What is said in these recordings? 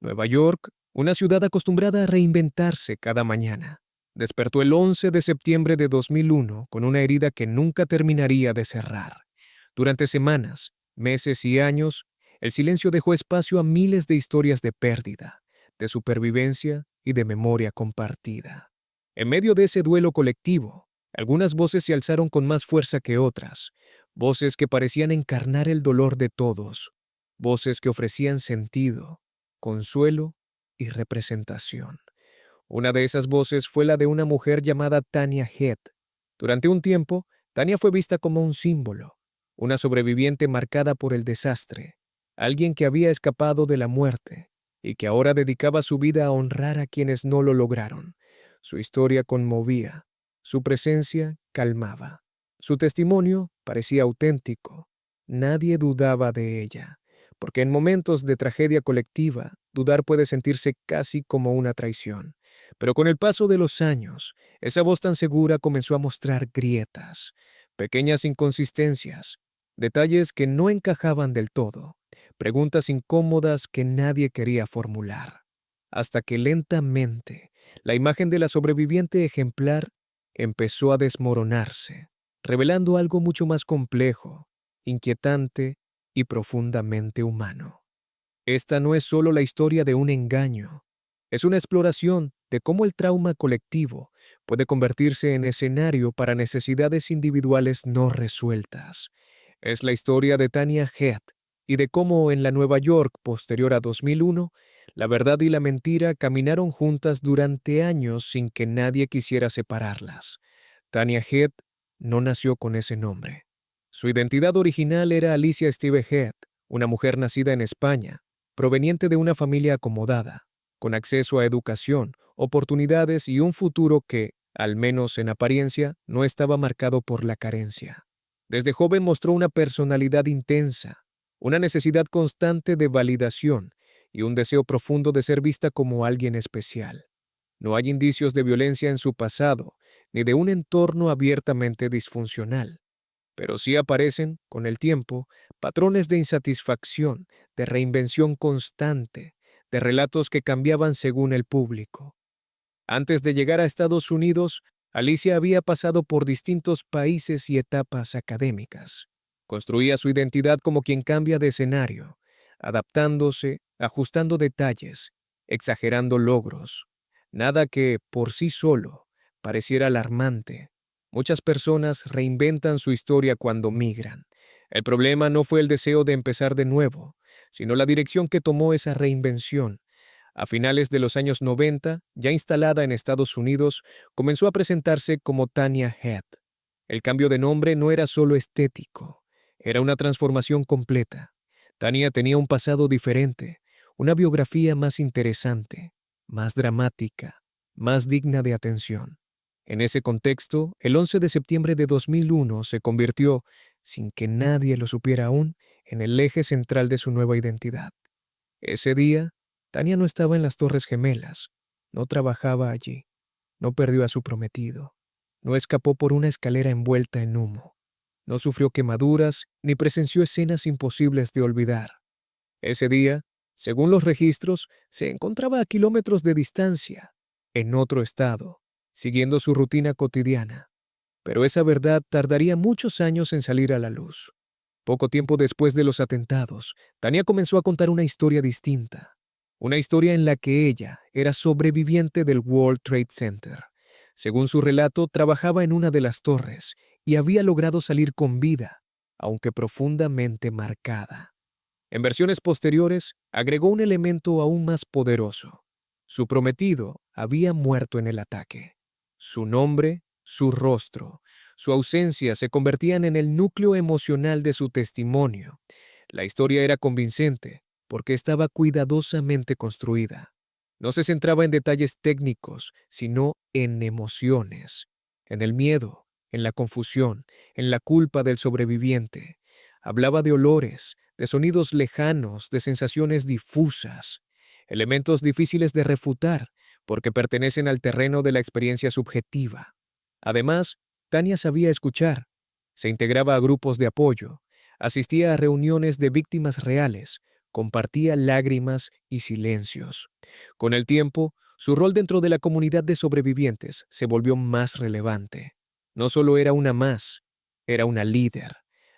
Nueva York, una ciudad acostumbrada a reinventarse cada mañana, despertó el 11 de septiembre de 2001 con una herida que nunca terminaría de cerrar. Durante semanas, meses y años, el silencio dejó espacio a miles de historias de pérdida, de supervivencia y de memoria compartida. En medio de ese duelo colectivo, algunas voces se alzaron con más fuerza que otras, voces que parecían encarnar el dolor de todos, voces que ofrecían sentido, consuelo y representación. Una de esas voces fue la de una mujer llamada Tanya Head. Durante un tiempo, Tanya fue vista como un símbolo, una sobreviviente marcada por el desastre, alguien que había escapado de la muerte y que ahora dedicaba su vida a honrar a quienes no lo lograron. Su historia conmovía, su presencia calmaba, su testimonio parecía auténtico. Nadie dudaba de ella, porque en momentos de tragedia colectiva, dudar puede sentirse casi como una traición. Pero con el paso de los años, esa voz tan segura comenzó a mostrar grietas, pequeñas inconsistencias, detalles que no encajaban del todo, preguntas incómodas que nadie quería formular. Hasta que lentamente, la imagen de la sobreviviente ejemplar empezó a desmoronarse, revelando algo mucho más complejo, inquietante y profundamente humano. Esta no es solo la historia de un engaño, es una exploración de cómo el trauma colectivo puede convertirse en escenario para necesidades individuales no resueltas. Es la historia de Tanya Head y de cómo en la Nueva York posterior a 2001, la verdad y la mentira caminaron juntas durante años sin que nadie quisiera separarlas. Tanya Head no nació con ese nombre. Su identidad original era Alicia Steve Head, una mujer nacida en España, proveniente de una familia acomodada, con acceso a educación, oportunidades y un futuro que, al menos en apariencia, no estaba marcado por la carencia. Desde joven mostró una personalidad intensa, una necesidad constante de validación y un deseo profundo de ser vista como alguien especial. No hay indicios de violencia en su pasado, ni de un entorno abiertamente disfuncional, pero sí aparecen, con el tiempo, patrones de insatisfacción, de reinvención constante, de relatos que cambiaban según el público. Antes de llegar a Estados Unidos, Alicia había pasado por distintos países y etapas académicas. Construía su identidad como quien cambia de escenario, adaptándose, ajustando detalles, exagerando logros. Nada que, por sí solo, pareciera alarmante. Muchas personas reinventan su historia cuando migran. El problema no fue el deseo de empezar de nuevo, sino la dirección que tomó esa reinvención. A finales de los años 90, ya instalada en Estados Unidos, comenzó a presentarse como Tanya Head. El cambio de nombre no era solo estético, era una transformación completa. Tanya tenía un pasado diferente, una biografía más interesante, más dramática, más digna de atención. En ese contexto, el 11 de septiembre de 2001 se convirtió, sin que nadie lo supiera aún, en el eje central de su nueva identidad. Ese día, Tanya no estaba en las Torres Gemelas, no trabajaba allí, no perdió a su prometido, no escapó por una escalera envuelta en humo, no sufrió quemaduras ni presenció escenas imposibles de olvidar. Ese día, según los registros, se encontraba a kilómetros de distancia, en otro estado, siguiendo su rutina cotidiana. Pero esa verdad tardaría muchos años en salir a la luz. Poco tiempo después de los atentados, Tanya comenzó a contar una historia distinta. Una historia en la que ella era sobreviviente del World Trade Center. Según su relato, trabajaba en una de las torres y había logrado salir con vida, aunque profundamente marcada. En versiones posteriores, agregó un elemento aún más poderoso. Su prometido había muerto en el ataque. Su nombre, su rostro, su ausencia se convertían en el núcleo emocional de su testimonio. La historia era convincente porque estaba cuidadosamente construida. No se centraba en detalles técnicos, sino en emociones, en el miedo, en la confusión, en la culpa del sobreviviente. Hablaba de olores, de sonidos lejanos, de sensaciones difusas, elementos difíciles de refutar porque pertenecen al terreno de la experiencia subjetiva. Además, Tanya sabía escuchar, se integraba a grupos de apoyo, asistía a reuniones de víctimas reales, compartía lágrimas y silencios. Con el tiempo, su rol dentro de la comunidad de sobrevivientes se volvió más relevante. No solo era una más, era una líder,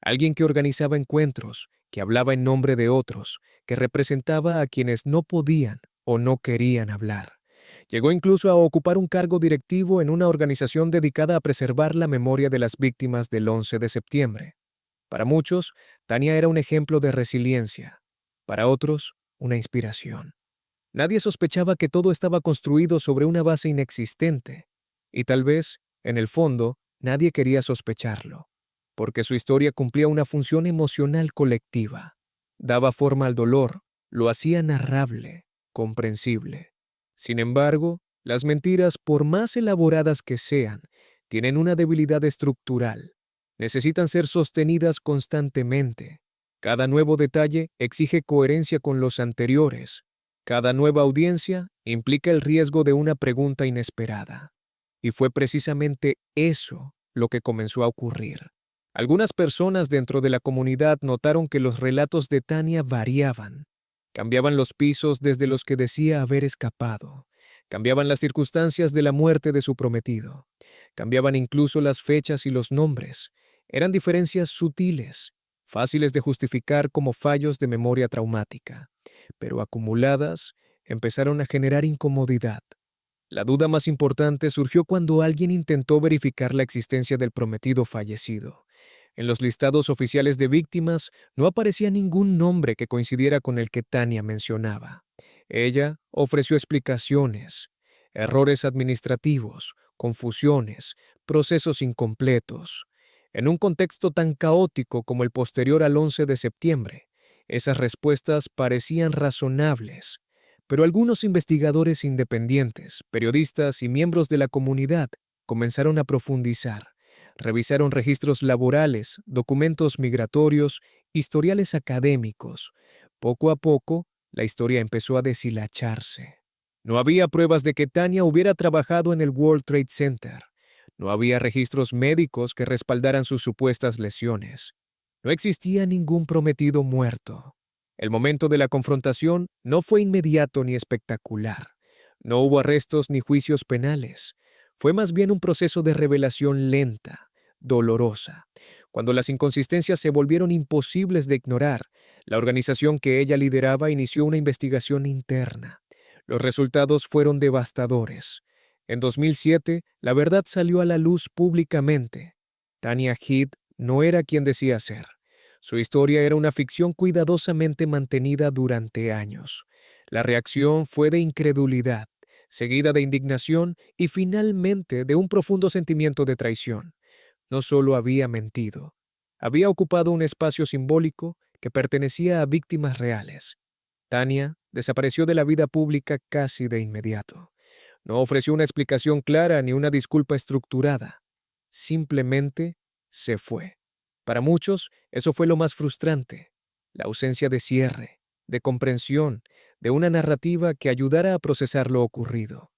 alguien que organizaba encuentros, que hablaba en nombre de otros, que representaba a quienes no podían o no querían hablar. Llegó incluso a ocupar un cargo directivo en una organización dedicada a preservar la memoria de las víctimas del 11 de septiembre. Para muchos, Tania era un ejemplo de resiliencia. Para otros, una inspiración. Nadie sospechaba que todo estaba construido sobre una base inexistente. Y tal vez, en el fondo, nadie quería sospecharlo, porque su historia cumplía una función emocional colectiva. Daba forma al dolor, lo hacía narrable, comprensible. Sin embargo, las mentiras, por más elaboradas que sean, tienen una debilidad estructural. Necesitan ser sostenidas constantemente. Cada nuevo detalle exige coherencia con los anteriores. Cada nueva audiencia implica el riesgo de una pregunta inesperada. Y fue precisamente eso lo que comenzó a ocurrir. Algunas personas dentro de la comunidad notaron que los relatos de Tania variaban. Cambiaban los pisos desde los que decía haber escapado. Cambiaban las circunstancias de la muerte de su prometido. Cambiaban incluso las fechas y los nombres. Eran diferencias sutiles, fáciles de justificar como fallos de memoria traumática, pero acumuladas empezaron a generar incomodidad. La duda más importante surgió cuando alguien intentó verificar la existencia del prometido fallecido. En los listados oficiales de víctimas no aparecía ningún nombre que coincidiera con el que Tania mencionaba. Ella ofreció explicaciones, errores administrativos, confusiones, procesos incompletos. En un contexto tan caótico como el posterior al 11 de septiembre, esas respuestas parecían razonables, pero algunos investigadores independientes, periodistas y miembros de la comunidad comenzaron a profundizar. Revisaron registros laborales, documentos migratorios, historiales académicos. Poco a poco, la historia empezó a deshilacharse. No había pruebas de que Tania hubiera trabajado en el World Trade Center. No había registros médicos que respaldaran sus supuestas lesiones. No existía ningún prometido muerto. El momento de la confrontación no fue inmediato ni espectacular. No hubo arrestos ni juicios penales. Fue más bien un proceso de revelación lenta, dolorosa. Cuando las inconsistencias se volvieron imposibles de ignorar, la organización que ella lideraba inició una investigación interna. Los resultados fueron devastadores. En 2007, la verdad salió a la luz públicamente. Tania Head no era quien decía ser. Su historia era una ficción cuidadosamente mantenida durante años. La reacción fue de incredulidad, seguida de indignación y finalmente de un profundo sentimiento de traición. No solo había mentido, había ocupado un espacio simbólico que pertenecía a víctimas reales. Tania desapareció de la vida pública casi de inmediato. No ofreció una explicación clara ni una disculpa estructurada. Simplemente se fue. Para muchos, eso fue lo más frustrante, la ausencia de cierre, de comprensión, de una narrativa que ayudara a procesar lo ocurrido.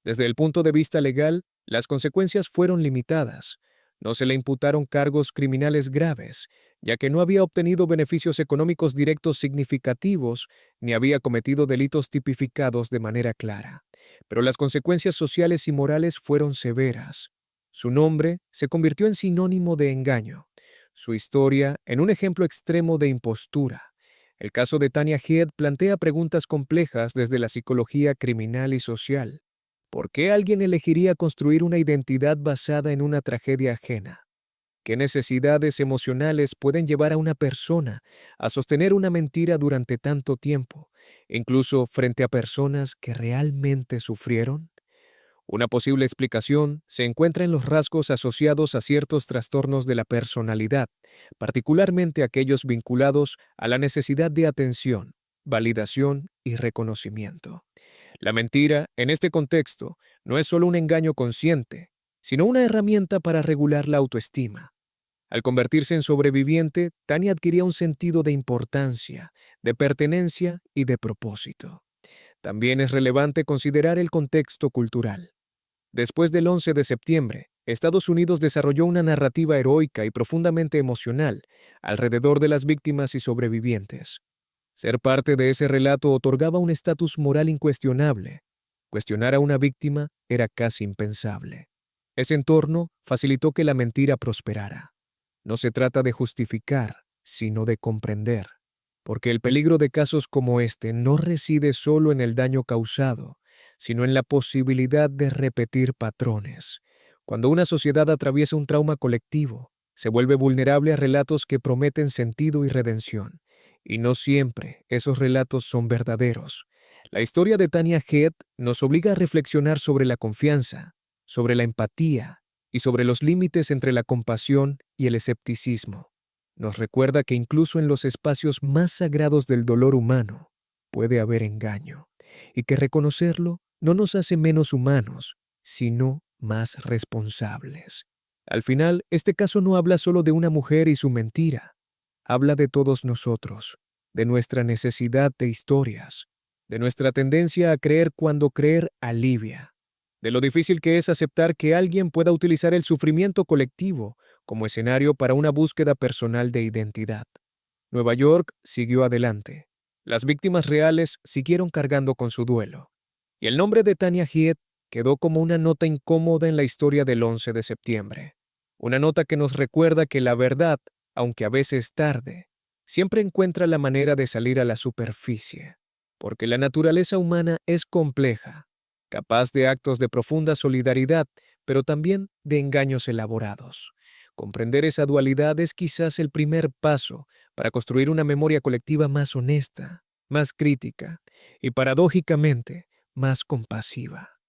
Desde el punto de vista legal, las consecuencias fueron limitadas. No se le imputaron cargos criminales graves, ya que no había obtenido beneficios económicos directos significativos ni había cometido delitos tipificados de manera clara. Pero las consecuencias sociales y morales fueron severas. Su nombre se convirtió en sinónimo de engaño. Su historia en un ejemplo extremo de impostura. El caso de Tania Head plantea preguntas complejas desde la psicología criminal y social. ¿Por qué alguien elegiría construir una identidad basada en una tragedia ajena? ¿Qué necesidades emocionales pueden llevar a una persona a sostener una mentira durante tanto tiempo, incluso frente a personas que realmente sufrieron? Una posible explicación se encuentra en los rasgos asociados a ciertos trastornos de la personalidad, particularmente aquellos vinculados a la necesidad de atención, validación y reconocimiento. La mentira, en este contexto, no es solo un engaño consciente, sino una herramienta para regular la autoestima. Al convertirse en sobreviviente, Tania adquiría un sentido de importancia, de pertenencia y de propósito. También es relevante considerar el contexto cultural. Después del 11 de septiembre, Estados Unidos desarrolló una narrativa heroica y profundamente emocional alrededor de las víctimas y sobrevivientes. Ser parte de ese relato otorgaba un estatus moral incuestionable. Cuestionar a una víctima era casi impensable. Ese entorno facilitó que la mentira prosperara. No se trata de justificar, sino de comprender, porque el peligro de casos como este no reside solo en el daño causado, sino en la posibilidad de repetir patrones. Cuando una sociedad atraviesa un trauma colectivo, se vuelve vulnerable a relatos que prometen sentido y redención, y no siempre esos relatos son verdaderos. La historia de Tanya Head nos obliga a reflexionar sobre la confianza, sobre la empatía y sobre los límites entre la compasión y el escepticismo. Nos recuerda que incluso en los espacios más sagrados del dolor humano puede haber engaño, y que reconocerlo no nos hace menos humanos, sino más responsables. Al final, este caso no habla solo de una mujer y su mentira, habla de todos nosotros, de nuestra necesidad de historias, de nuestra tendencia a creer cuando creer alivia, de lo difícil que es aceptar que alguien pueda utilizar el sufrimiento colectivo como escenario para una búsqueda personal de identidad. Nueva York siguió adelante. Las víctimas reales siguieron cargando con su duelo. Y el nombre de Tanya Head quedó como una nota incómoda en la historia del 11 de septiembre. Una nota que nos recuerda que la verdad, aunque a veces tarde, siempre encuentra la manera de salir a la superficie. Porque la naturaleza humana es compleja, capaz de actos de profunda solidaridad, pero también de engaños elaborados. Comprender esa dualidad es quizás el primer paso para construir una memoria colectiva más honesta, más crítica y, paradójicamente, más compasiva.